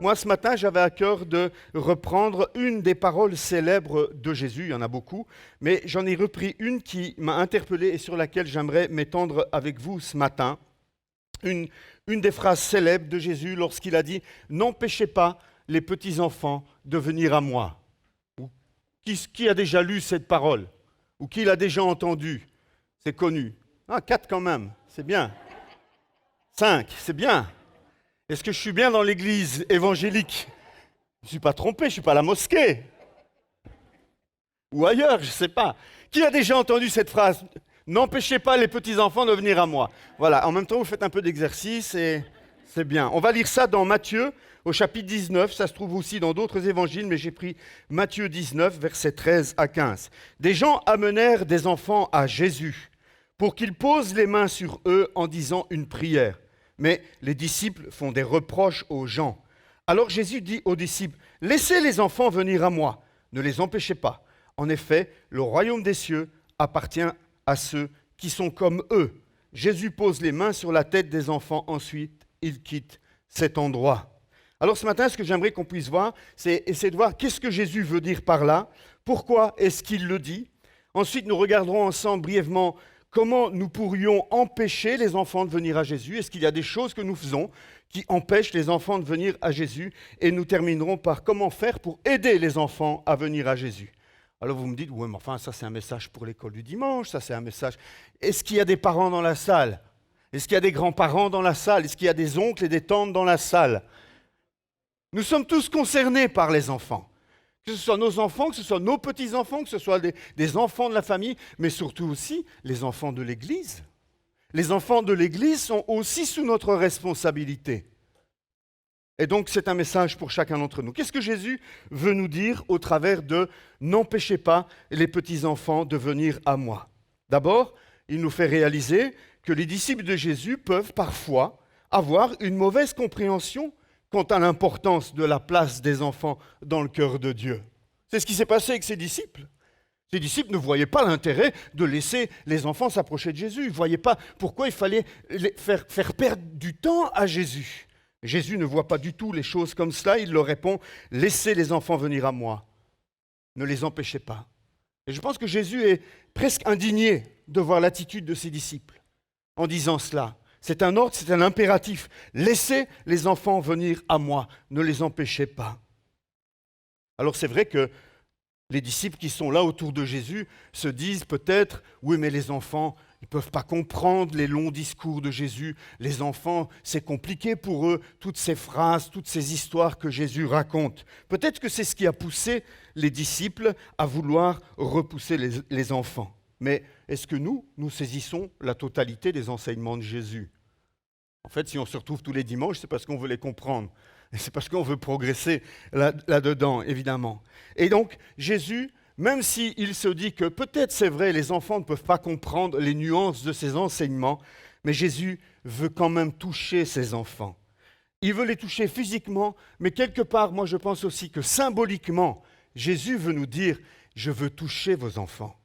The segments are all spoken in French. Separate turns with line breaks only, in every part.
Moi, ce matin, j'avais à cœur de reprendre une des paroles célèbres de Jésus, il y en a beaucoup, mais j'en ai repris une qui m'a interpellé et sur laquelle j'aimerais m'étendre avec vous ce matin. Une des phrases célèbres de Jésus lorsqu'il a dit « N'empêchez pas les petits-enfants de venir à moi ». Qui a déjà lu cette parole? Ou qui l'a déjà entendue? C'est connu. 4 quand même, c'est bien. 5, c'est bien. Est-ce que je suis bien dans l'église évangélique? Je ne suis pas trompé, je ne suis pas à la mosquée. Ou ailleurs, je ne sais pas. Qui a déjà entendu cette phrase? N'empêchez pas les petits-enfants de venir à moi. Voilà, en même temps, vous faites un peu d'exercice et c'est bien. On va lire ça dans Matthieu, au chapitre 19. Ça se trouve aussi dans d'autres évangiles, mais j'ai pris Matthieu 19, versets 13 à 15. Des gens amenèrent des enfants à Jésus pour qu'il pose les mains sur eux en disant une prière. Mais les disciples font des reproches aux gens. Alors Jésus dit aux disciples, « Laissez les enfants venir à moi, ne les empêchez pas. En effet, le royaume des cieux appartient à ceux qui sont comme eux. » Jésus pose les mains sur la tête des enfants, ensuite il quitte cet endroit. Alors ce matin, ce que j'aimerais qu'on puisse voir, c'est essayer de voir qu'est-ce que Jésus veut dire par là, pourquoi est-ce qu'il le dit. Ensuite, nous regarderons ensemble brièvement comment nous pourrions empêcher les enfants de venir à Jésus. Est-ce qu'il y a des choses que nous faisons qui empêchent les enfants de venir à Jésus? Et nous terminerons par comment faire pour aider les enfants à venir à Jésus. Alors vous me dites, oui, mais enfin, ça c'est un message pour l'école du dimanche, ça c'est un message. Est-ce qu'il y a des parents dans la salle? Est-ce qu'il y a des grands-parents dans la salle? Est-ce qu'il y a des oncles et des tantes dans la salle? Nous sommes tous concernés par les enfants. Que ce soit nos enfants, que ce soit nos petits-enfants, que ce soit des enfants de la famille, mais surtout aussi les enfants de l'Église. Les enfants de l'Église sont aussi sous notre responsabilité. Et donc c'est un message pour chacun d'entre nous. Qu'est-ce que Jésus veut nous dire au travers de « N'empêchez pas les petits-enfants de venir à moi ». D'abord, il nous fait réaliser que les disciples de Jésus peuvent parfois avoir une mauvaise compréhension quant à l'importance de la place des enfants dans le cœur de Dieu. C'est ce qui s'est passé avec ses disciples. Ces disciples ne voyaient pas l'intérêt de laisser les enfants s'approcher de Jésus. Ils ne voyaient pas pourquoi il fallait faire perdre du temps à Jésus. Jésus ne voit pas du tout les choses comme cela. Il leur répond « Laissez les enfants venir à moi. Ne les empêchez pas. » Et je pense que Jésus est presque indigné de voir l'attitude de ses disciples en disant cela. C'est un ordre, c'est un impératif. Laissez les enfants venir à moi, ne les empêchez pas. Alors c'est vrai que les disciples qui sont là autour de Jésus se disent peut-être, oui mais les enfants, ils ne peuvent pas comprendre les longs discours de Jésus. Les enfants, c'est compliqué pour eux, toutes ces phrases, toutes ces histoires que Jésus raconte. Peut-être que c'est ce qui a poussé les disciples à vouloir repousser les enfants. Mais est-ce que nous saisissons la totalité des enseignements de Jésus? En fait, si on se retrouve tous les dimanches, c'est parce qu'on veut les comprendre. Et c'est parce qu'on veut progresser là-dedans, évidemment. Et donc, Jésus, même s'il se dit que peut-être c'est vrai, les enfants ne peuvent pas comprendre les nuances de ses enseignements, mais Jésus veut quand même toucher ses enfants. Il veut les toucher physiquement, mais quelque part, moi je pense aussi que symboliquement, Jésus veut nous dire « Je veux toucher vos enfants ».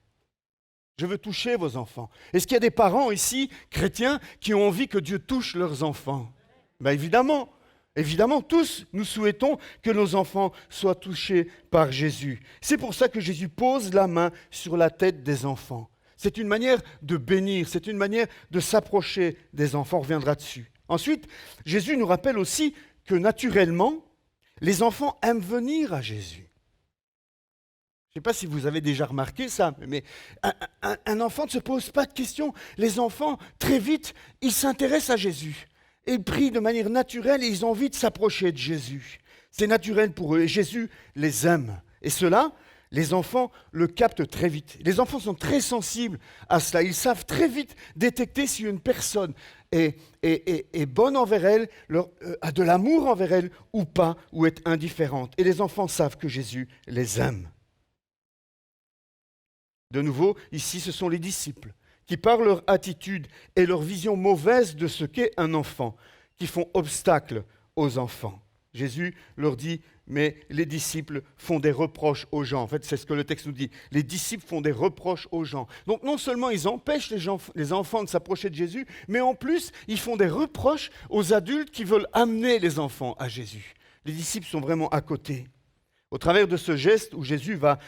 Je veux toucher vos enfants. Est-ce qu'il y a des parents ici, chrétiens, qui ont envie que Dieu touche leurs enfants? Ben évidemment, tous nous souhaitons que nos enfants soient touchés par Jésus. C'est pour ça que Jésus pose la main sur la tête des enfants. C'est une manière de bénir, c'est une manière de s'approcher des enfants, on reviendra dessus. Ensuite, Jésus nous rappelle aussi que naturellement, les enfants aiment venir à Jésus. Je ne sais pas si vous avez déjà remarqué ça, mais un enfant ne se pose pas de questions. Les enfants, très vite, ils s'intéressent à Jésus. Ils prient de manière naturelle et ils ont envie de s'approcher de Jésus. C'est naturel pour eux et Jésus les aime. Et cela, les enfants le captent très vite. Les enfants sont très sensibles à cela. Ils savent très vite détecter si une personne est bonne envers elle, a de l'amour envers elle ou pas, ou est indifférente. Et les enfants savent que Jésus les aime. De nouveau, ici, ce sont les disciples qui, par leur attitude et leur vision mauvaise de ce qu'est un enfant, qui font obstacle aux enfants. Jésus leur dit, mais les disciples font des reproches aux gens. En fait, c'est ce que le texte nous dit. Les disciples font des reproches aux gens. Donc non seulement ils empêchent les enfants de s'approcher de Jésus, mais en plus, ils font des reproches aux adultes qui veulent amener les enfants à Jésus. Les disciples sont vraiment à côté. Au travers de ce geste où Jésus va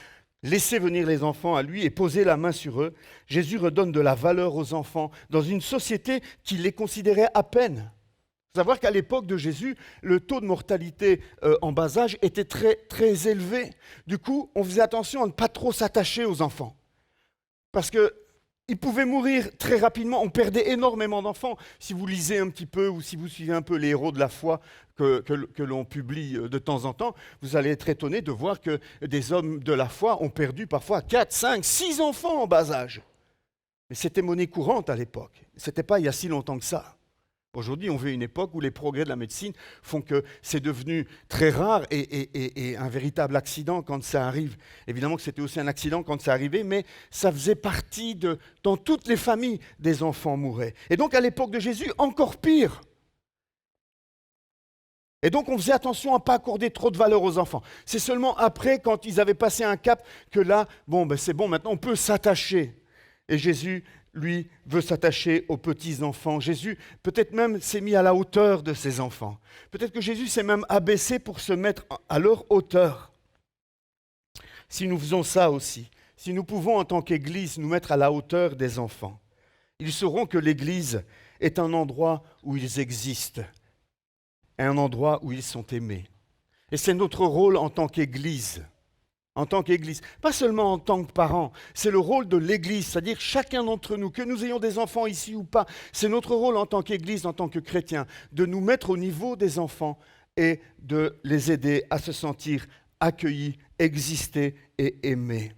laisser venir les enfants à lui et poser la main sur eux, Jésus redonne de la valeur aux enfants dans une société qui les considérait à peine. Il faut savoir qu'à l'époque de Jésus, le taux de mortalité en bas âge était très, très élevé. Du coup, on faisait attention à ne pas trop s'attacher aux enfants. Parce qu'ils pouvaient mourir très rapidement. On perdait énormément d'enfants. Si vous lisez un petit peu ou si vous suivez un peu les héros de la foi que l'on publie de temps en temps, vous allez être étonné de voir que des hommes de la foi ont perdu parfois 4, 5, 6 enfants en bas âge. Mais c'était monnaie courante à l'époque. Ce n'était pas il y a si longtemps que ça. Aujourd'hui, on vit une époque où les progrès de la médecine font que c'est devenu très rare et un véritable accident quand ça arrive. Évidemment que c'était aussi un accident quand ça arrivait, mais ça faisait partie dans toutes les familles, des enfants mouraient. Et donc à l'époque de Jésus, encore pire. Et donc on faisait attention à ne pas accorder trop de valeur aux enfants. C'est seulement après, quand ils avaient passé un cap, que là, c'est bon, maintenant on peut s'attacher. Et Jésus, lui, veut s'attacher aux petits-enfants. Jésus, peut-être même, s'est mis à la hauteur de ses enfants. Peut-être que Jésus s'est même abaissé pour se mettre à leur hauteur. Si nous faisons ça aussi, si nous pouvons en tant qu'Église nous mettre à la hauteur des enfants, ils sauront que l'Église est un endroit où ils existent, un endroit où ils sont aimés. Et c'est notre rôle en tant qu'Église. En tant qu'Église, pas seulement en tant que parents, c'est le rôle de l'Église, c'est-à-dire chacun d'entre nous, que nous ayons des enfants ici ou pas, c'est notre rôle en tant qu'Église, en tant que chrétiens, de nous mettre au niveau des enfants et de les aider à se sentir accueillis, exister et aimés.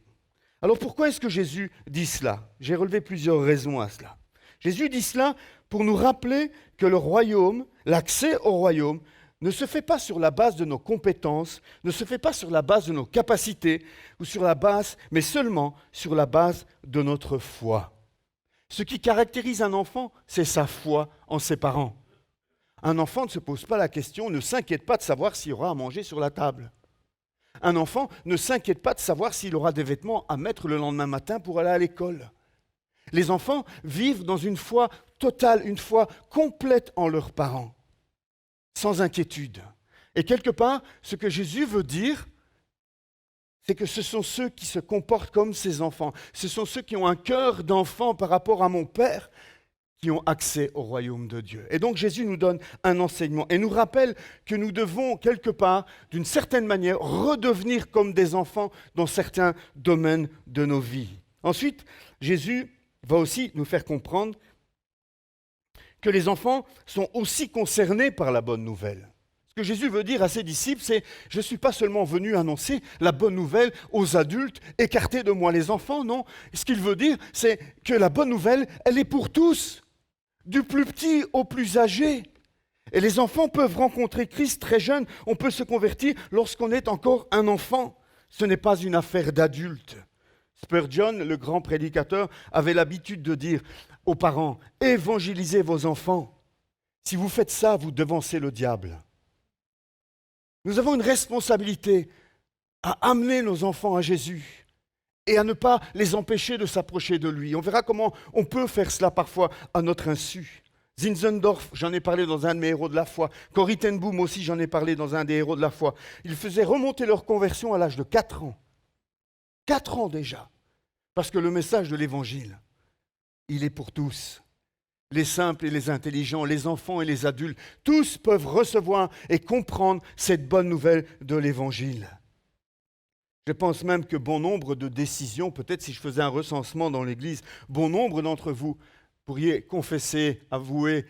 Alors pourquoi est-ce que Jésus dit cela? J'ai relevé plusieurs raisons à cela. Jésus dit cela pour nous rappeler que le royaume, l'accès au royaume, ne se fait pas sur la base de nos compétences, ne se fait pas sur la base de nos capacités, ou sur la base, mais seulement sur la base de notre foi. Ce qui caractérise un enfant, c'est sa foi en ses parents. Un enfant ne se pose pas la question, ne s'inquiète pas de savoir s'il aura à manger sur la table. Un enfant ne s'inquiète pas de savoir s'il aura des vêtements à mettre le lendemain matin pour aller à l'école. Les enfants vivent dans une foi totale, une foi complète en leurs parents. Sans inquiétude. Et quelque part, ce que Jésus veut dire, c'est que ce sont ceux qui se comportent comme ses enfants. Ce sont ceux qui ont un cœur d'enfant par rapport à mon Père, qui ont accès au royaume de Dieu. Et donc Jésus nous donne un enseignement et nous rappelle que nous devons quelque part, d'une certaine manière, redevenir comme des enfants dans certains domaines de nos vies. Ensuite, Jésus va aussi nous faire comprendre que les enfants sont aussi concernés par la bonne nouvelle. Ce que Jésus veut dire à ses disciples, c'est « Je ne suis pas seulement venu annoncer la bonne nouvelle aux adultes, écartez de moi les enfants, non. Ce qu'il veut dire, c'est que la bonne nouvelle, elle est pour tous, du plus petit au plus âgé. Et les enfants peuvent rencontrer Christ très jeune, on peut se convertir lorsqu'on est encore un enfant. Ce n'est pas une affaire d'adulte. Spurgeon, le grand prédicateur, avait l'habitude de dire aux parents, évangélisez vos enfants. Si vous faites ça, vous devancez le diable. Nous avons une responsabilité à amener nos enfants à Jésus et à ne pas les empêcher de s'approcher de lui. On verra comment on peut faire cela parfois à notre insu. Zinzendorf, j'en ai parlé dans un de mes héros de la foi. Corrie ten Boom aussi, j'en ai parlé dans un des héros de la foi. Ils faisaient remonter leur conversion à l'âge de 4 ans. 4 ans déjà. Parce que le message de l'Évangile, il est pour tous. Les simples et les intelligents, les enfants et les adultes, tous peuvent recevoir et comprendre cette bonne nouvelle de l'Évangile. Je pense même que bon nombre de décisions, peut-être si je faisais un recensement dans l'Église, bon nombre d'entre vous pourriez confesser, avouer,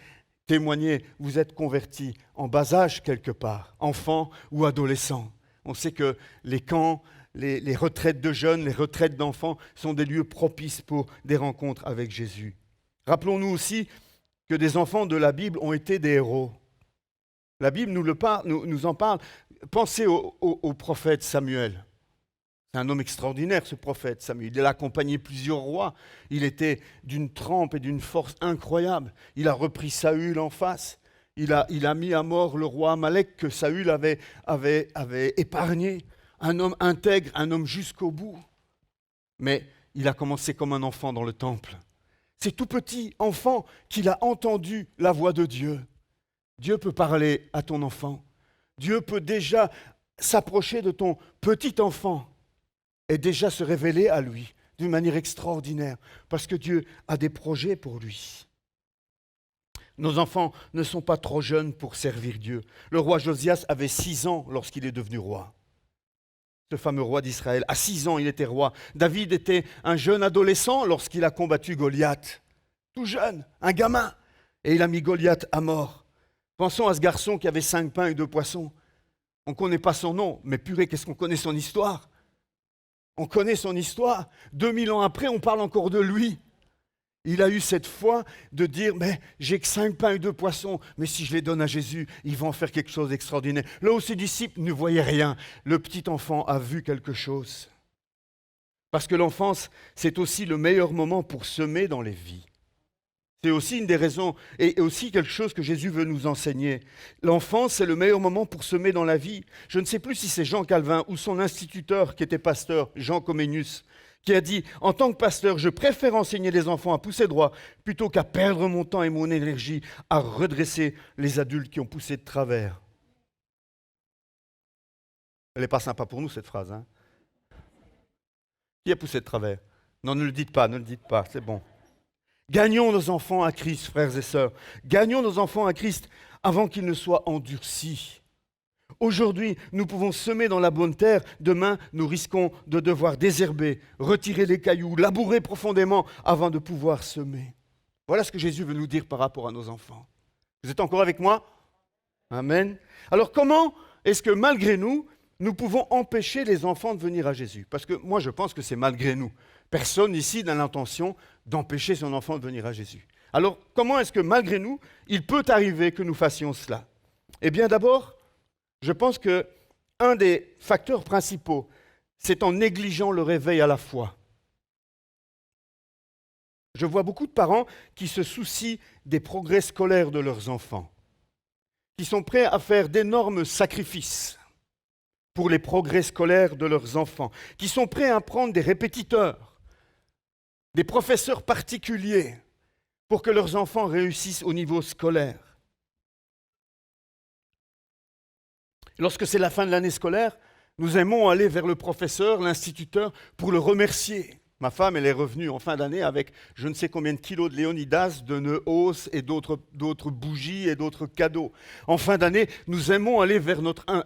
témoigner, vous êtes convertis en bas âge quelque part, enfant ou adolescent. On sait que les camps, les retraites de jeunes, les retraites d'enfants sont des lieux propices pour des rencontres avec Jésus. Rappelons-nous aussi que des enfants de la Bible ont été des héros. La Bible nous en parle. Pensez au prophète Samuel. C'est un homme extraordinaire, ce prophète Samuel. Il a accompagné plusieurs rois. Il était d'une trempe et d'une force incroyable. Il a repris Saül en face. Il a mis à mort le roi Amalek que Saül avait épargné. Un homme intègre, un homme jusqu'au bout. Mais il a commencé comme un enfant dans le temple. C'est tout petit enfant qu'il a entendu la voix de Dieu. Dieu peut parler à ton enfant. Dieu peut déjà s'approcher de ton petit enfant et déjà se révéler à lui d'une manière extraordinaire, parce que Dieu a des projets pour lui. Nos enfants ne sont pas trop jeunes pour servir Dieu. Le roi Josias avait 6 ans lorsqu'il est devenu roi. Ce fameux roi d'Israël, à 6 ans, il était roi. David était un jeune adolescent lorsqu'il a combattu Goliath. Tout jeune, un gamin. Et il a mis Goliath à mort. Pensons à ce garçon qui avait 5 pains et 2 poissons. On ne connaît pas son nom, mais purée, qu'est-ce qu'on connaît son histoire? On connaît son histoire. 2000 ans après, on parle encore de lui. Il a eu cette foi de dire, mais j'ai que 5 pains et 2 poissons, mais si je les donne à Jésus, il va en faire quelque chose d'extraordinaire. Là où ses disciples ne voyaient rien, le petit enfant a vu quelque chose. Parce que l'enfance, c'est aussi le meilleur moment pour semer dans les vies. C'est aussi une des raisons, et aussi quelque chose que Jésus veut nous enseigner. L'enfance, c'est le meilleur moment pour semer dans la vie. Je ne sais plus si c'est Jean Calvin ou son instituteur qui était pasteur, Jean Comenius, qui a dit « En tant que pasteur, je préfère enseigner les enfants à pousser droit plutôt qu'à perdre mon temps et mon énergie à redresser les adultes qui ont poussé de travers. » Elle n'est pas sympa pour nous, cette phrase. Hein? Qui a poussé de travers? Non, ne le dites pas, c'est bon. Gagnons nos enfants à Christ, frères et sœurs. Gagnons nos enfants à Christ avant qu'ils ne soient endurcis. Aujourd'hui, nous pouvons semer dans la bonne terre. Demain, nous risquons de devoir désherber, retirer les cailloux, labourer profondément avant de pouvoir semer. Voilà ce que Jésus veut nous dire par rapport à nos enfants. Vous êtes encore avec moi? Amen. Alors comment est-ce que malgré nous, nous pouvons empêcher les enfants de venir à Jésus? Parce que moi, je pense que c'est malgré nous. Personne ici n'a l'intention d'empêcher son enfant de venir à Jésus. Alors, comment est-ce que malgré nous, il peut arriver que nous fassions cela? Eh bien, d'abord, je pense qu'un des facteurs principaux, c'est en négligeant le réveil à la foi. Je vois beaucoup de parents qui se soucient des progrès scolaires de leurs enfants, qui sont prêts à faire d'énormes sacrifices pour les progrès scolaires de leurs enfants, qui sont prêts à prendre des répétiteurs, des professeurs particuliers pour que leurs enfants réussissent au niveau scolaire. Lorsque c'est la fin de l'année scolaire, nous aimons aller vers le professeur, l'instituteur, pour le remercier. Ma femme, elle est revenue en fin d'année avec je ne sais combien de kilos de Léonidas, de nœuds hausses et d'autres bougies et d'autres cadeaux. En fin d'année, nous aimons aller vers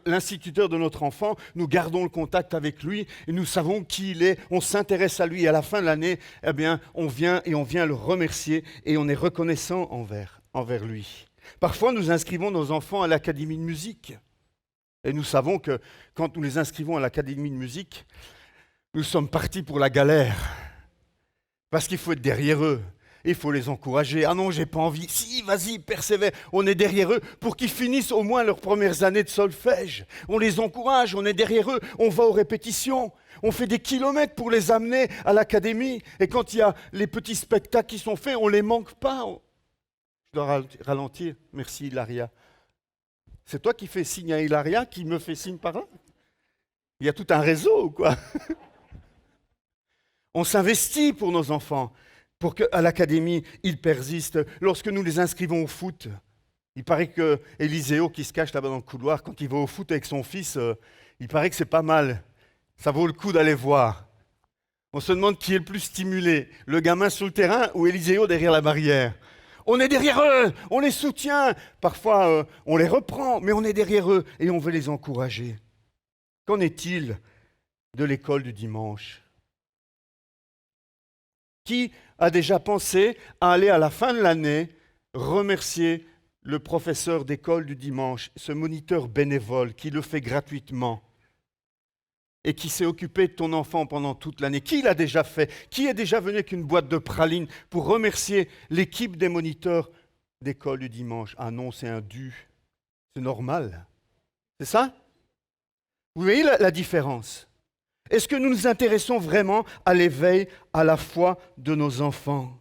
l'instituteur de notre enfant, nous gardons le contact avec lui et nous savons qui il est, on s'intéresse à lui et à la fin de l'année, eh bien, on vient le remercier et on est reconnaissant envers lui. Parfois, nous inscrivons nos enfants à l'académie de musique et nous savons que quand nous les inscrivons à l'académie de musique, nous sommes partis pour la galère, parce qu'il faut être derrière eux, il faut les encourager. Ah non, j'ai pas envie. Si, vas-y, persévère. On est derrière eux pour qu'ils finissent au moins leurs premières années de solfège. On les encourage, on est derrière eux, on va aux répétitions, on fait des kilomètres pour les amener à l'académie. Et quand il y a les petits spectacles qui sont faits, on ne les manque pas. Je dois ralentir. Merci, Hilaria. C'est toi qui fais signe à Hilaria, qui me fait signe par là? Il y a tout un réseau, quoi. On s'investit pour nos enfants, pour qu'à l'académie, ils persistent. Lorsque nous les inscrivons au foot, il paraît que Éliséo, qui se cache là-bas dans le couloir, quand il va au foot avec son fils, il paraît que c'est pas mal. Ça vaut le coup d'aller voir. On se demande qui est le plus stimulé, le gamin sur le terrain ou Éliséo derrière la barrière. On est derrière eux, on les soutient. Parfois, on les reprend, mais on est derrière eux et on veut les encourager. Qu'en est-il de l'école du dimanche? Qui a déjà pensé à aller à la fin de l'année remercier le professeur d'école du dimanche, ce moniteur bénévole qui le fait gratuitement et qui s'est occupé de ton enfant pendant toute l'année? Qui l'a déjà fait? Qui est déjà venu avec une boîte de pralines pour remercier l'équipe des moniteurs d'école du dimanche? Ah non, c'est un dû. C'est normal. C'est ça? Vous voyez la différence? Est-ce que nous nous intéressons vraiment à l'éveil, à la foi de nos enfants?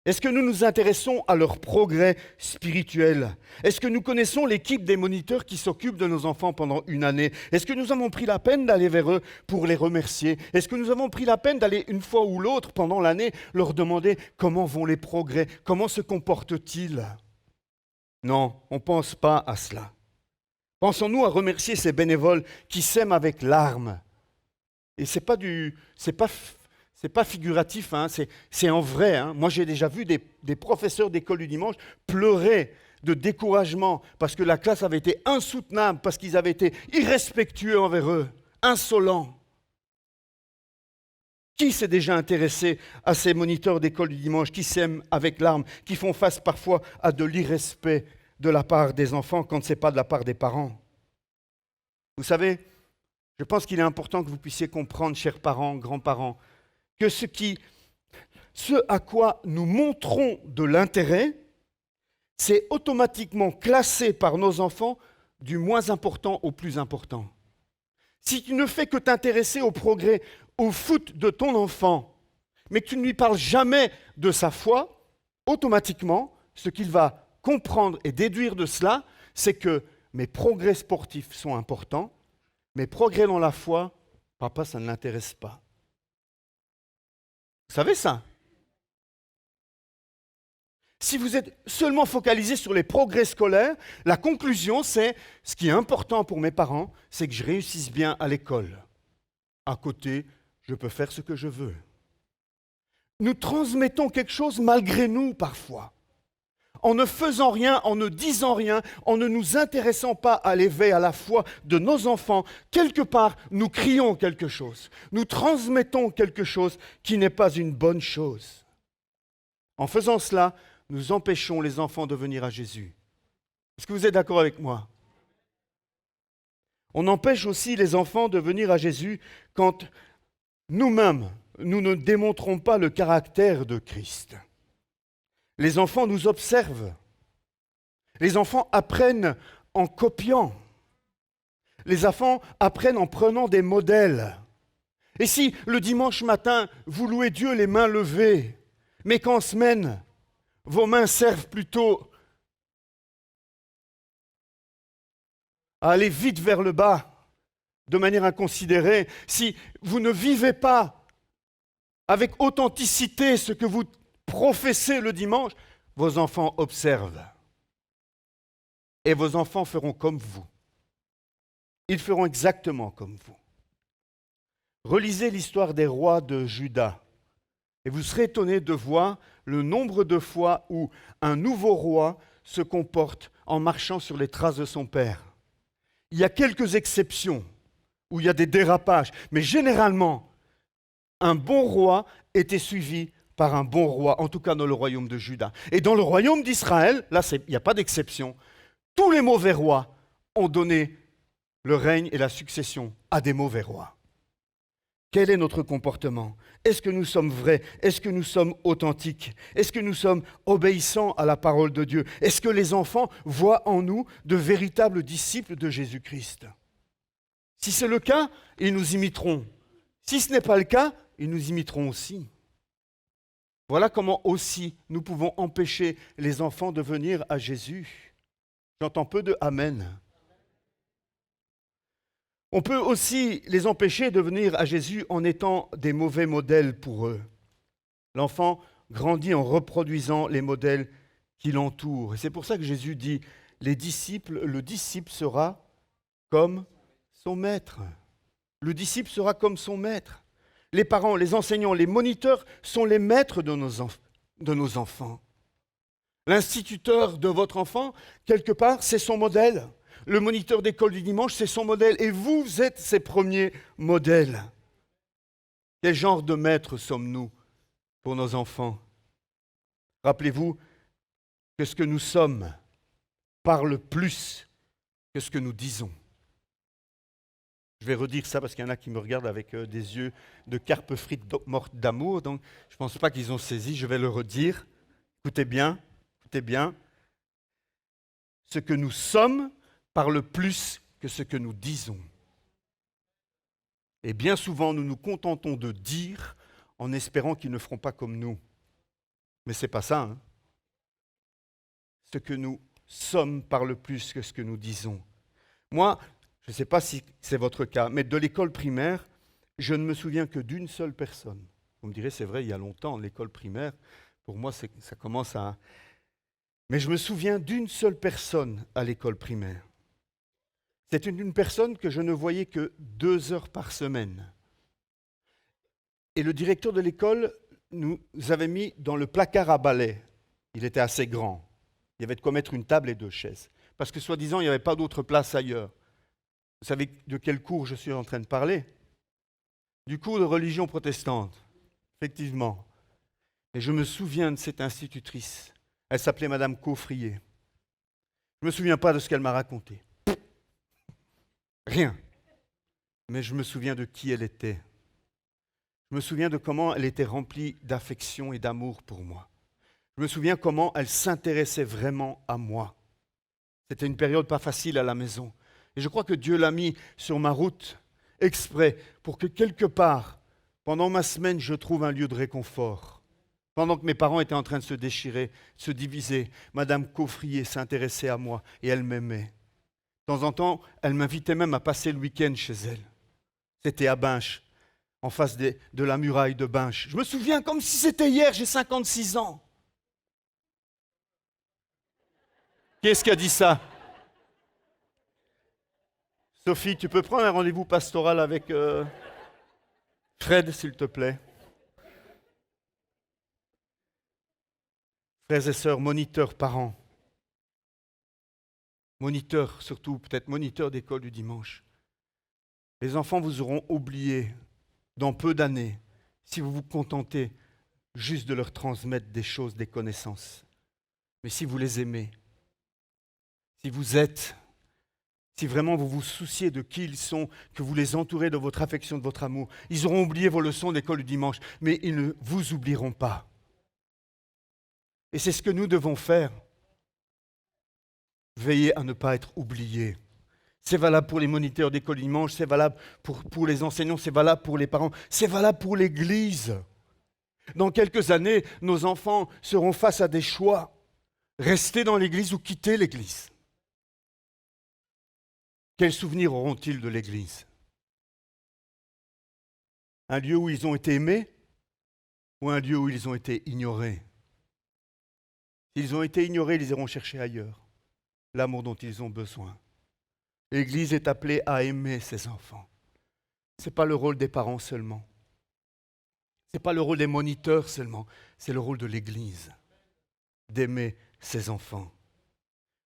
Est-ce que nous nous intéressons à leur progrès spirituel? Est-ce que nous connaissons l'équipe des moniteurs qui s'occupent de nos enfants pendant une année? Est-ce que nous avons pris la peine d'aller vers eux pour les remercier? Est-ce que nous avons pris la peine d'aller une fois ou l'autre pendant l'année leur demander comment vont les progrès? Comment se comportent-ils? Non, on ne pense pas à cela. Pensons-nous à remercier ces bénévoles qui sèment avec larmes. Et c'est pas figuratif, hein, c'est en vrai. Hein. Moi, j'ai déjà vu des professeurs d'école du dimanche pleurer de découragement parce que la classe avait été insoutenable, parce qu'ils avaient été irrespectueux envers eux, insolents. Qui s'est déjà intéressé à ces moniteurs d'école du dimanche qui s'aiment avec larmes, qui font face parfois à de l'irrespect de la part des enfants quand ce n'est pas de la part des parents? Vous savez, je pense qu'il est important que vous puissiez comprendre, chers parents, grands-parents, que ce à quoi nous montrons de l'intérêt, c'est automatiquement classé par nos enfants du moins important au plus important. Si tu ne fais que t'intéresser au progrès, au foot de ton enfant, mais que tu ne lui parles jamais de sa foi, automatiquement, ce qu'il va comprendre et déduire de cela, c'est que mes progrès sportifs sont importants, mes progrès dans la foi, papa, ça ne l'intéresse pas. Vous savez ça? Si vous êtes seulement focalisé sur les progrès scolaires, la conclusion, c'est ce qui est important pour mes parents, c'est que je réussisse bien à l'école. À côté, je peux faire ce que je veux. Nous transmettons quelque chose malgré nous parfois. En ne faisant rien, en ne disant rien, en ne nous intéressant pas à l'éveil, à la foi de nos enfants, quelque part, nous crions quelque chose. Nous transmettons quelque chose qui n'est pas une bonne chose. En faisant cela, nous empêchons les enfants de venir à Jésus. Est-ce que vous êtes d'accord avec moi? On empêche aussi les enfants de venir à Jésus quand nous-mêmes, nous ne démontrons pas le caractère de Christ. Les enfants nous observent. Les enfants apprennent en copiant. Les enfants apprennent en prenant des modèles. Et si le dimanche matin, vous louez Dieu les mains levées, mais qu'en semaine, vos mains servent plutôt à aller vite vers le bas, de manière inconsidérée, si vous ne vivez pas avec authenticité ce que vous professez le dimanche, vos enfants observent. Et vos enfants feront comme vous. Ils feront exactement comme vous. Relisez l'histoire des rois de Juda et vous serez étonnés de voir le nombre de fois où un nouveau roi se comporte en marchant sur les traces de son père. Il y a quelques exceptions où il y a des dérapages, mais généralement, un bon roi était suivi par un bon roi, en tout cas dans le royaume de Juda. Et dans le royaume d'Israël, là, il n'y a pas d'exception, tous les mauvais rois ont donné le règne et la succession à des mauvais rois. Quel est notre comportement? Est-ce que nous sommes vrais? Est-ce que nous sommes authentiques? Est-ce que nous sommes obéissants à la parole de Dieu? Est-ce que les enfants voient en nous de véritables disciples de Jésus-Christ? Si c'est le cas, ils nous imiteront. Si ce n'est pas le cas, ils nous imiteront aussi. Voilà comment aussi nous pouvons empêcher les enfants de venir à Jésus. J'entends peu de Amen. On peut aussi les empêcher de venir à Jésus en étant des mauvais modèles pour eux. L'enfant grandit en reproduisant les modèles qui l'entourent. Et c'est pour ça que Jésus dit, le disciple sera comme son maître. Le disciple sera comme son maître. Les parents, les enseignants, les moniteurs sont les maîtres de nos enfants. L'instituteur de votre enfant, quelque part, c'est son modèle. Le moniteur d'école du dimanche, c'est son modèle. Et vous êtes ses premiers modèles. Quel genre de maître sommes-nous pour nos enfants? Rappelez-vous que ce que nous sommes parle plus que ce que nous disons. Je vais redire ça parce qu'il y en a qui me regardent avec des yeux de carpe frite morte d'amour. Donc, je ne pense pas qu'ils ont saisi. Je vais le redire. Écoutez bien, écoutez bien. Ce que nous sommes parle plus que ce que nous disons. Et bien souvent, nous nous contentons de dire en espérant qu'ils ne feront pas comme nous. Mais ce n'est pas ça. Hein. Ce que nous sommes parle plus que ce que nous disons. Moi, je ne sais pas si c'est votre cas, mais de l'école primaire, je ne me souviens que d'une seule personne. Vous me direz, c'est vrai, il y a longtemps, l'école primaire, pour moi, ça commence à... Mais je me souviens d'une seule personne à l'école primaire C'est une personne que je ne voyais que 2 heures par semaine. Et le directeur de l'école nous avait mis dans le placard à balai. Il était assez grand. Il y avait de quoi mettre une table et 2 chaises. Parce que soi-disant, il n'y avait pas d'autre place ailleurs. Vous savez de quel cours je suis en train de parler? Du cours de religion protestante, effectivement. Et je me souviens de cette institutrice. Elle s'appelait Madame Coffrier. Je ne me souviens pas de ce qu'elle m'a raconté. Rien. Mais je me souviens de qui elle était. Je me souviens de comment elle était remplie d'affection et d'amour pour moi. Je me souviens comment elle s'intéressait vraiment à moi. C'était une période pas facile à la maison. Et je crois que Dieu l'a mis sur ma route exprès pour que quelque part, pendant ma semaine, je trouve un lieu de réconfort. Pendant que mes parents étaient en train de se déchirer, se diviser, Madame Coffrier s'intéressait à moi et elle m'aimait. De temps en temps, elle m'invitait même à passer le week-end chez elle. C'était à Binche, en face de la muraille de Binche. Je me souviens comme si c'était hier, j'ai 56 ans. Qui est-ce qui a dit ça? Sophie, tu peux prendre un rendez-vous pastoral avec Fred, s'il te plaît. Frères et sœurs, moniteurs, parents. Moniteurs, surtout peut-être moniteurs d'école du dimanche. Les enfants vous auront oublié dans peu d'années si vous vous contentez juste de leur transmettre des choses, des connaissances. Mais si vous les aimez, si vous êtes, si vraiment vous vous souciez de qui ils sont, que vous les entourez de votre affection, de votre amour, ils auront oublié vos leçons d'école du dimanche, mais ils ne vous oublieront pas. Et c'est ce que nous devons faire. Veillez à ne pas être oubliés. C'est valable pour les moniteurs d'école du dimanche, c'est valable pour les enseignants, c'est valable pour les parents, c'est valable pour l'Église. Dans quelques années, nos enfants seront face à des choix. Rester dans l'Église ou quitter l'Église. Quels souvenirs auront-ils de l'Église? Un lieu où ils ont été aimés ou un lieu où ils ont été ignorés? S'ils ont été ignorés, ils iront chercher ailleurs l'amour dont ils ont besoin. L'Église est appelée à aimer ses enfants. Ce n'est pas le rôle des parents seulement. Ce n'est pas le rôle des moniteurs seulement. C'est le rôle de l'Église d'aimer ses enfants.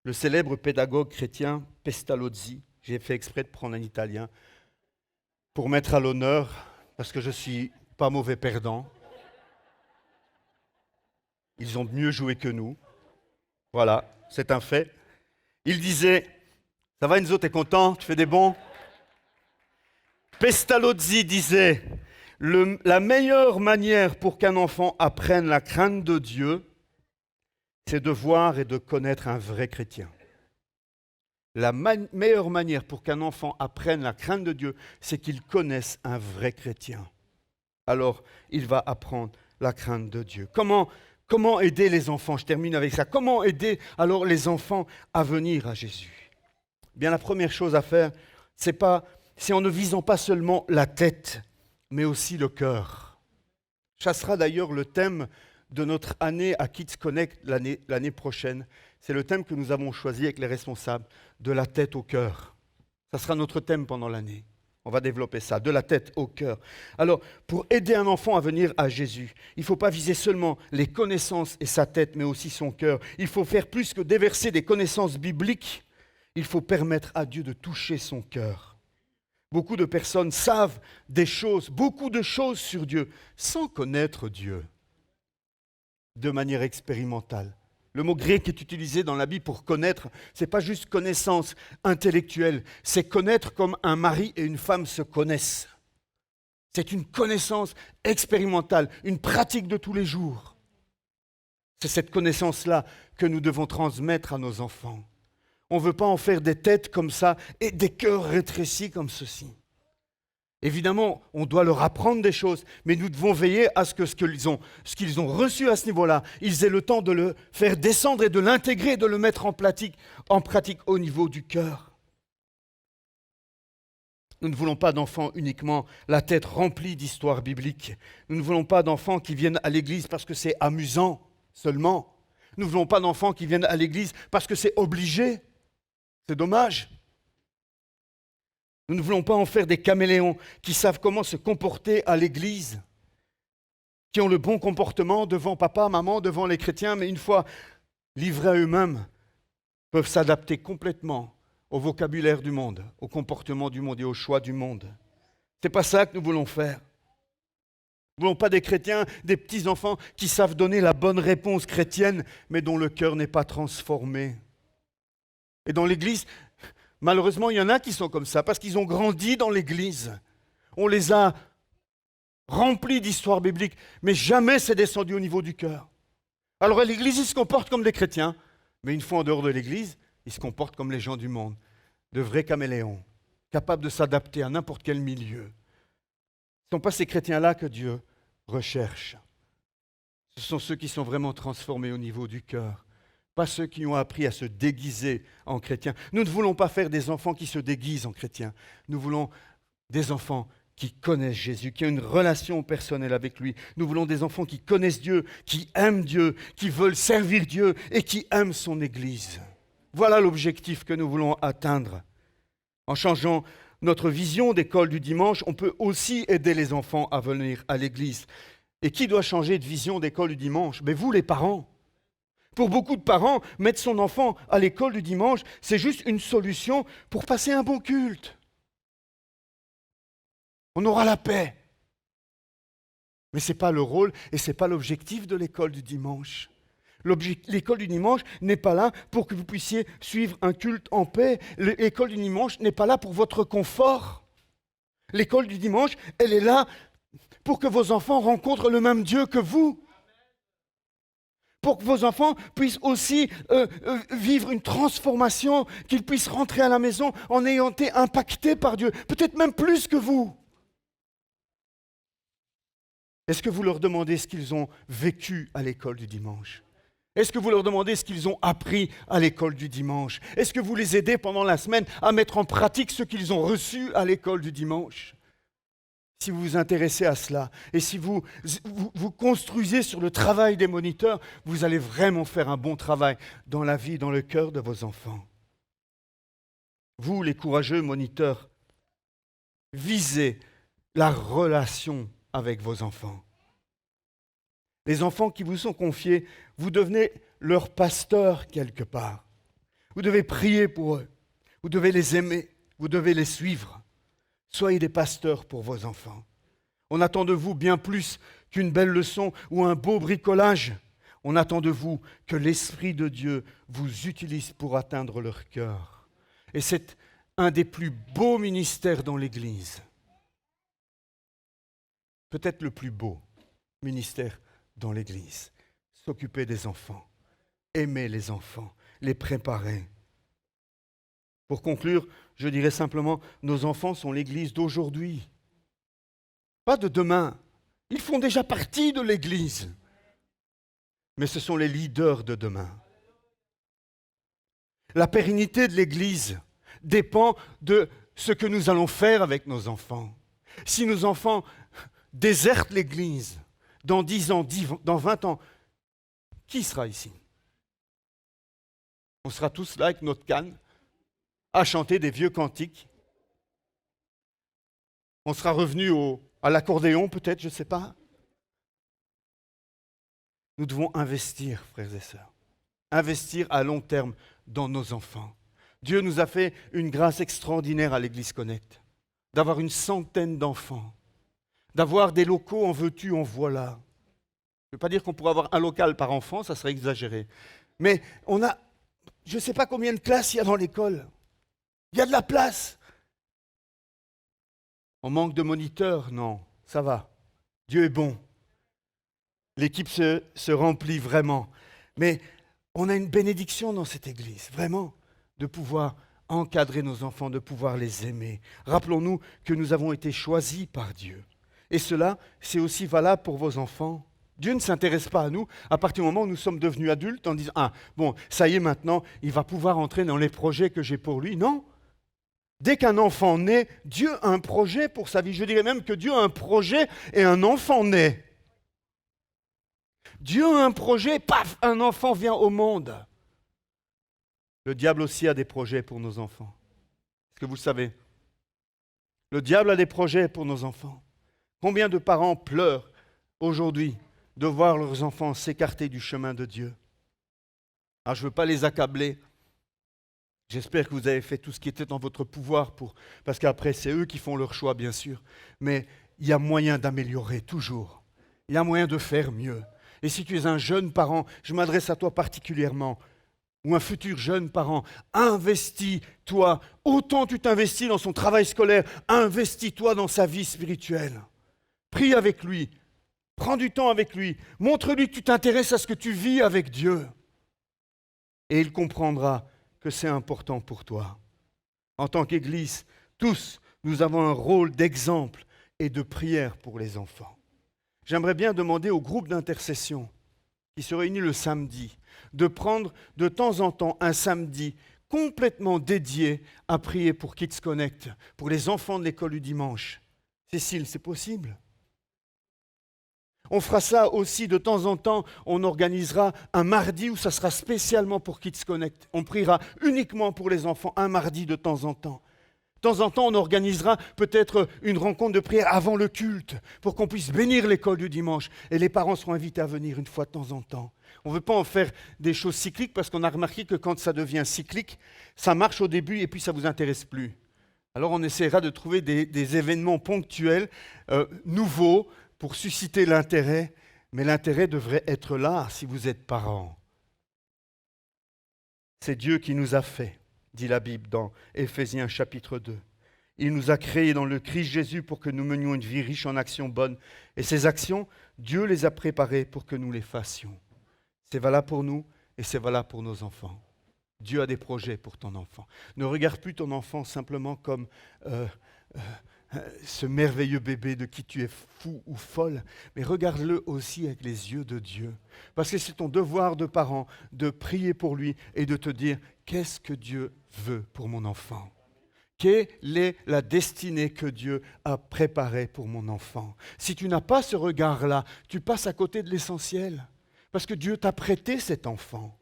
Le célèbre pédagogue chrétien Pestalozzi, j'ai fait exprès de prendre un italien pour mettre à l'honneur, parce que je ne suis pas mauvais perdant. Ils ont mieux joué que nous. Voilà, c'est un fait. Il disait, ça va Enzo, t'es content? Tu fais des bons? Pestalozzi disait, la meilleure manière pour qu'un enfant apprenne la crainte de Dieu, c'est de voir et de connaître un vrai chrétien. La meilleure manière pour qu'un enfant apprenne la crainte de Dieu, c'est qu'il connaisse un vrai chrétien. Alors, il va apprendre la crainte de Dieu. Comment aider les enfants? Je termine avec ça. Comment aider alors les enfants à venir à Jésus? Bien, la première chose à faire, c'est en ne visant pas seulement la tête, mais aussi le cœur. Ça sera d'ailleurs le thème de notre année à Kids Connect l'année prochaine. C'est le thème que nous avons choisi avec les responsables, de la tête au cœur. Ça sera notre thème pendant l'année. On va développer ça, de la tête au cœur. Alors, pour aider un enfant à venir à Jésus, il ne faut pas viser seulement les connaissances et sa tête, mais aussi son cœur. Il faut faire plus que déverser des connaissances bibliques. Il faut permettre à Dieu de toucher son cœur. Beaucoup de personnes savent beaucoup de choses sur Dieu, sans connaître Dieu, de manière expérimentale. Le mot grec est utilisé dans la Bible pour connaître. Ce n'est pas juste connaissance intellectuelle, c'est connaître comme un mari et une femme se connaissent. C'est une connaissance expérimentale, une pratique de tous les jours. C'est cette connaissance-là que nous devons transmettre à nos enfants. On ne veut pas en faire des têtes comme ça et des cœurs rétrécis comme ceci. Évidemment, on doit leur apprendre des choses, mais nous devons veiller à ce qu'ils ont reçu à ce niveau-là, ils aient le temps de le faire descendre et de l'intégrer, de le mettre en pratique au niveau du cœur. Nous ne voulons pas d'enfants uniquement la tête remplie d'histoires bibliques. Nous ne voulons pas d'enfants qui viennent à l'église parce que c'est amusant seulement. Nous ne voulons pas d'enfants qui viennent à l'église parce que c'est obligé. C'est dommage. Nous ne voulons pas en faire des caméléons qui savent comment se comporter à l'église, qui ont le bon comportement devant papa, maman, devant les chrétiens, mais une fois livrés à eux-mêmes, peuvent s'adapter complètement au vocabulaire du monde, au comportement du monde et au choix du monde. Ce n'est pas ça que nous voulons faire. Nous ne voulons pas des chrétiens, des petits-enfants qui savent donner la bonne réponse chrétienne, mais dont le cœur n'est pas transformé. Et dans l'Église, malheureusement, il y en a qui sont comme ça, parce qu'ils ont grandi dans l'Église. On les a remplis d'histoires bibliques, mais jamais c'est descendu au niveau du cœur. Alors à l'Église, ils se comportent comme des chrétiens, mais une fois en dehors de l'Église, ils se comportent comme les gens du monde, de vrais caméléons, capables de s'adapter à n'importe quel milieu. Ce ne sont pas ces chrétiens-là que Dieu recherche. Ce sont ceux qui sont vraiment transformés au niveau du cœur, pas ceux qui ont appris à se déguiser en chrétiens. Nous ne voulons pas faire des enfants qui se déguisent en chrétiens. Nous voulons des enfants qui connaissent Jésus, qui ont une relation personnelle avec lui. Nous voulons des enfants qui connaissent Dieu, qui aiment Dieu, qui veulent servir Dieu et qui aiment son Église. Voilà l'objectif que nous voulons atteindre. En changeant notre vision d'école du dimanche, on peut aussi aider les enfants à venir à l'église. Et qui doit changer de vision d'école du dimanche? Mais vous, les parents. Pour beaucoup de parents, mettre son enfant à l'école du dimanche, c'est juste une solution pour passer un bon culte. On aura la paix. Mais ce n'est pas le rôle et ce n'est pas l'objectif de l'école du dimanche. L'école du dimanche n'est pas là pour que vous puissiez suivre un culte en paix. L'école du dimanche n'est pas là pour votre confort. L'école du dimanche, elle est là pour que vos enfants rencontrent le même Dieu que vous. Pour que vos enfants puissent aussi vivre une transformation, qu'ils puissent rentrer à la maison en ayant été impactés par Dieu, peut-être même plus que vous. Est-ce que vous leur demandez ce qu'ils ont vécu à l'école du dimanche ? Est-ce que vous leur demandez ce qu'ils ont appris à l'école du dimanche? Est-ce que vous les aidez pendant la semaine à mettre en pratique ce qu'ils ont reçu à l'école du dimanche? Si vous vous intéressez à cela et si vous construisez sur le travail des moniteurs, vous allez vraiment faire un bon travail dans la vie, dans le cœur de vos enfants. Vous, les courageux moniteurs, visez la relation avec vos enfants. Les enfants qui vous sont confiés, vous devenez leur pasteur quelque part. Vous devez prier pour eux. Vous devez les aimer. Vous devez les suivre. Soyez des pasteurs pour vos enfants. On attend de vous bien plus qu'une belle leçon ou un beau bricolage. On attend de vous que l'Esprit de Dieu vous utilise pour atteindre leur cœur. Et c'est un des plus beaux ministères dans l'Église. Peut-être le plus beau ministère dans l'Église. S'occuper des enfants, aimer les enfants, les préparer. Pour conclure, je dirais simplement, nos enfants sont l'Église d'aujourd'hui, pas de demain. Ils font déjà partie de l'Église, mais ce sont les leaders de demain. La pérennité de l'Église dépend de ce que nous allons faire avec nos enfants. Si nos enfants désertent l'Église, dans 10 ans, dans 20 ans, qui sera ici? On sera tous là avec notre canne, à chanter des vieux cantiques. On sera revenu à l'accordéon peut-être, je ne sais pas. Nous devons investir, frères et sœurs. Investir à long terme dans nos enfants. Dieu nous a fait une grâce extraordinaire à l'Église Connect, d'avoir une centaine d'enfants, d'avoir des locaux en veux-tu, en voilà. Je ne veux pas dire qu'on pourrait avoir un local par enfant, ça serait exagéré. Mais on a, je ne sais pas combien de classes il y a dans l'école. Il y a de la place. On manque de moniteurs? Non, ça va. Dieu est bon. L'équipe se remplit vraiment. Mais on a une bénédiction dans cette église, vraiment, de pouvoir encadrer nos enfants, de pouvoir les aimer. Rappelons-nous que nous avons été choisis par Dieu. Et cela, c'est aussi valable pour vos enfants. Dieu ne s'intéresse pas à nous à partir du moment où nous sommes devenus adultes en disant « Ah, bon, ça y est maintenant, il va pouvoir entrer dans les projets que j'ai pour lui. » Non. Dès qu'un enfant naît, Dieu a un projet pour sa vie. Je dirais même que Dieu a un projet et un enfant naît. Dieu a un projet, paf, un enfant vient au monde. Le diable aussi a des projets pour nos enfants. Est-ce que vous le savez? Le diable a des projets pour nos enfants. Combien de parents pleurent aujourd'hui de voir leurs enfants s'écarter du chemin de Dieu? Alors, je ne veux pas les accabler. J'espère que vous avez fait tout ce qui était en votre pouvoir parce qu'après, c'est eux qui font leur choix, bien sûr. Mais il y a moyen d'améliorer, toujours. Il y a moyen de faire mieux. Et si tu es un jeune parent, je m'adresse à toi particulièrement, ou un futur jeune parent, investis-toi. Autant tu t'investis dans son travail scolaire, investis-toi dans sa vie spirituelle. Prie avec lui, prends du temps avec lui, montre-lui que tu t'intéresses à ce que tu vis avec Dieu. Et il comprendra que c'est important pour toi. En tant qu'Église, tous, nous avons un rôle d'exemple et de prière pour les enfants. J'aimerais bien demander au groupe d'intercession qui se réunit le samedi de prendre de temps en temps un samedi complètement dédié à prier pour Kids Connect, pour les enfants de l'école du dimanche. Cécile, c'est possible? On fera ça aussi de temps en temps, on organisera un mardi où ça sera spécialement pour Kids Connect. On priera uniquement pour les enfants un mardi de temps en temps. De temps en temps, on organisera peut-être une rencontre de prière avant le culte pour qu'on puisse bénir l'école du dimanche. Et les parents seront invités à venir une fois de temps en temps. On ne veut pas en faire des choses cycliques parce qu'on a remarqué que quand ça devient cyclique, ça marche au début et puis ça ne vous intéresse plus. Alors on essaiera de trouver des événements ponctuels, nouveaux, pour susciter l'intérêt, mais l'intérêt devrait être là si vous êtes parents. C'est Dieu qui nous a fait, dit la Bible dans Éphésiens chapitre 2. Il nous a créés dans le Christ Jésus pour que nous menions une vie riche en actions bonnes. Et ces actions, Dieu les a préparées pour que nous les fassions. C'est valable pour nous et c'est valable pour nos enfants. Dieu a des projets pour ton enfant. Ne regarde plus ton enfant simplement comme ce merveilleux bébé de qui tu es fou ou folle, mais regarde-le aussi avec les yeux de Dieu. Parce que c'est ton devoir de parent de prier pour lui et de te dire « Qu'est-ce que Dieu veut pour mon enfant ?» Quelle est la destinée que Dieu a préparée pour mon enfant? Si tu n'as pas ce regard-là, tu passes à côté de l'essentiel. Parce que Dieu t'a prêté cet enfant.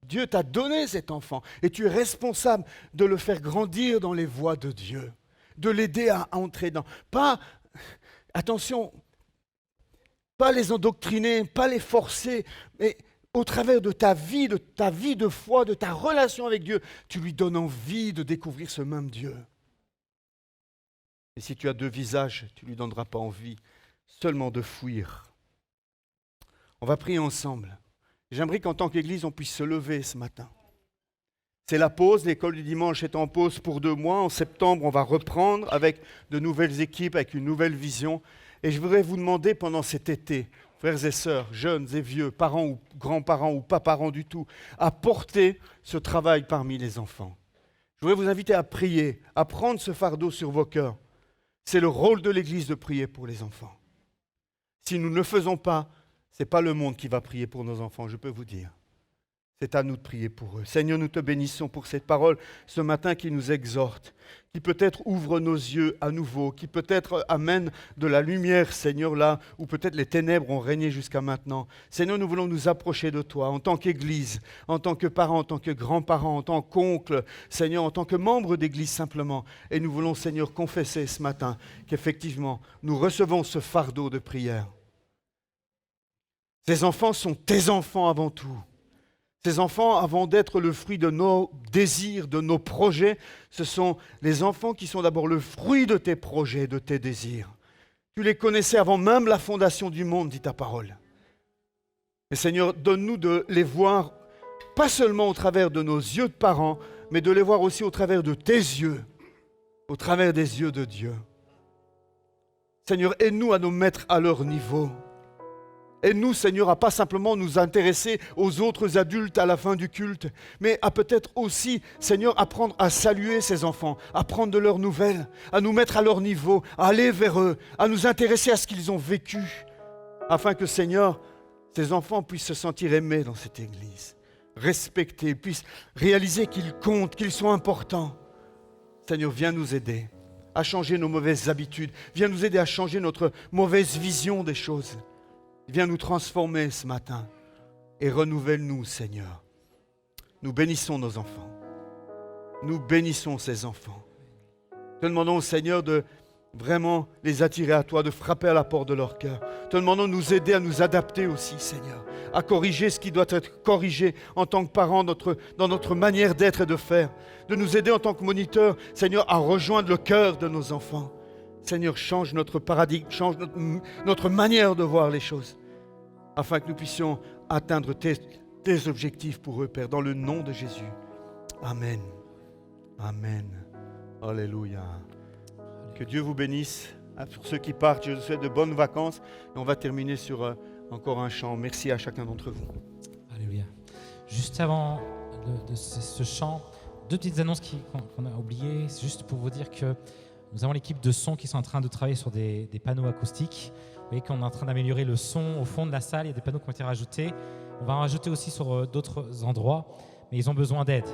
Dieu t'a donné cet enfant et tu es responsable de le faire grandir dans les voies de Dieu, de l'aider à entrer dans. Pas, attention, pas les endoctriner, pas les forcer, mais au travers de ta vie de foi, de ta relation avec Dieu, tu lui donnes envie de découvrir ce même Dieu. Et si tu as deux visages, tu ne lui donneras pas envie seulement de fuir. On va prier ensemble. J'aimerais qu'en tant qu'Église, on puisse se lever ce matin. C'est la pause, l'école du dimanche est en pause pour 2 mois. En septembre, on va reprendre avec de nouvelles équipes, avec une nouvelle vision. Et je voudrais vous demander pendant cet été, frères et sœurs, jeunes et vieux, parents ou grands-parents ou pas parents du tout, à porter ce travail parmi les enfants. Je voudrais vous inviter à prier, à prendre ce fardeau sur vos cœurs. C'est le rôle de l'Église de prier pour les enfants. Si nous ne le faisons pas, ce n'est pas le monde qui va prier pour nos enfants, je peux vous dire. C'est à nous de prier pour eux. Seigneur, nous te bénissons pour cette parole ce matin qui nous exhorte, qui peut-être ouvre nos yeux à nouveau, qui peut-être amène de la lumière, Seigneur, là où peut-être les ténèbres ont régné jusqu'à maintenant. Seigneur, nous voulons nous approcher de toi en tant qu'Église, en tant que parents, en tant que grands-parents, en tant qu'oncles, Seigneur, en tant que membres d'Église simplement. Et nous voulons, Seigneur, confesser ce matin qu'effectivement, nous recevons ce fardeau de prière. Ces enfants sont tes enfants avant tout. Ces enfants, avant d'être le fruit de nos désirs, de nos projets, ce sont les enfants qui sont d'abord le fruit de tes projets, de tes désirs. Tu les connaissais avant même la fondation du monde, dit ta parole. Mais Seigneur, donne-nous de les voir, pas seulement au travers de nos yeux de parents, mais de les voir aussi au travers de tes yeux, au travers des yeux de Dieu. Seigneur, aide-nous à nous mettre à leur niveau. Aide-nous, Seigneur, à pas simplement nous intéresser aux autres adultes à la fin du culte, mais à peut-être aussi, Seigneur, apprendre à saluer ces enfants, à prendre de leurs nouvelles, à nous mettre à leur niveau, à aller vers eux, à nous intéresser à ce qu'ils ont vécu, afin que, Seigneur, ces enfants puissent se sentir aimés dans cette Église, respectés, puissent réaliser qu'ils comptent, qu'ils sont importants. Seigneur, viens nous aider à changer nos mauvaises habitudes, viens nous aider à changer notre mauvaise vision des choses. Viens nous transformer ce matin et renouvelle-nous, Seigneur. Nous bénissons nos enfants. Nous bénissons ces enfants Te demandons, Seigneur, de vraiment les attirer à toi, de frapper à la porte de leur cœur. Te demandons de nous aider à nous adapter aussi, Seigneur, à corriger ce qui doit être corrigé en tant que parents dans notre manière d'être et de faire. De nous aider en tant que moniteurs, Seigneur, à rejoindre le cœur de nos enfants. Seigneur, change notre paradigme, change notre manière de voir les choses, afin que nous puissions atteindre tes objectifs pour eux, Père, dans le nom de Jésus. Amen. Amen. Alléluia. Que Dieu vous bénisse. Pour ceux qui partent, je vous souhaite de bonnes vacances. Et on va terminer sur encore un chant. Merci à chacun d'entre vous.
Alléluia. Juste avant de ce chant, deux petites annonces qu'on a oubliées. C'est juste pour vous dire que nous avons l'équipe de son qui sont en train de travailler sur des panneaux acoustiques. Vous voyez qu'on est en train d'améliorer le son au fond de la salle. Il y a des panneaux qui ont été rajoutés. On va en rajouter aussi sur d'autres endroits, mais ils ont besoin d'aide.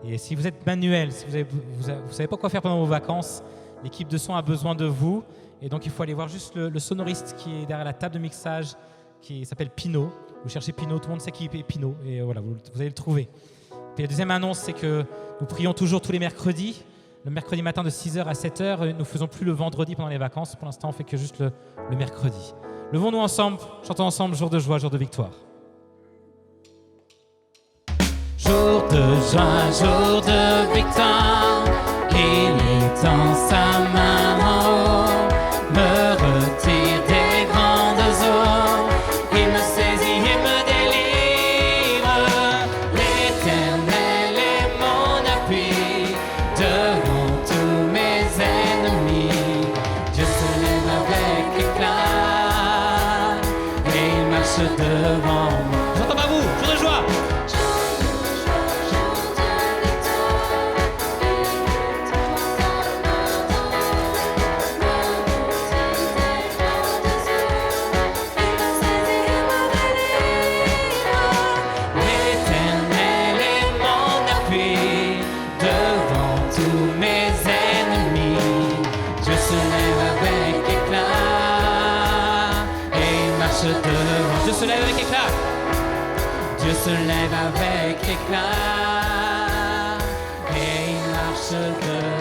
Et si vous êtes manuel, si vous ne savez pas quoi faire pendant vos vacances, l'équipe de son a besoin de vous. Et donc, il faut aller voir juste le sonoriste qui est derrière la table de mixage, qui s'appelle Pinot. Vous cherchez Pinot, tout le monde sait qui est Pinot. Et voilà, vous allez le trouver. Puis la deuxième annonce, c'est que nous prions toujours tous les mercredis. Le mercredi matin de 6h à 7h. Nous ne faisons plus le vendredi pendant les vacances. Pour l'instant, on ne fait que juste le mercredi. Levons-nous ensemble, chantons ensemble, jour de joie, jour de victoire. Jour de joie, jour de victoire, il est dans sa main en haut, me retire des grandes eaux, il me saisit et me délivre, l'Éternel est mon appui, devant tous mes ennemis, Dieu se lève avec éclat, et il marche devant moi. J'entends pas vous, jour de joie. Dieu se lève avec éclat. Dieu se lève avec éclat et il marche devant.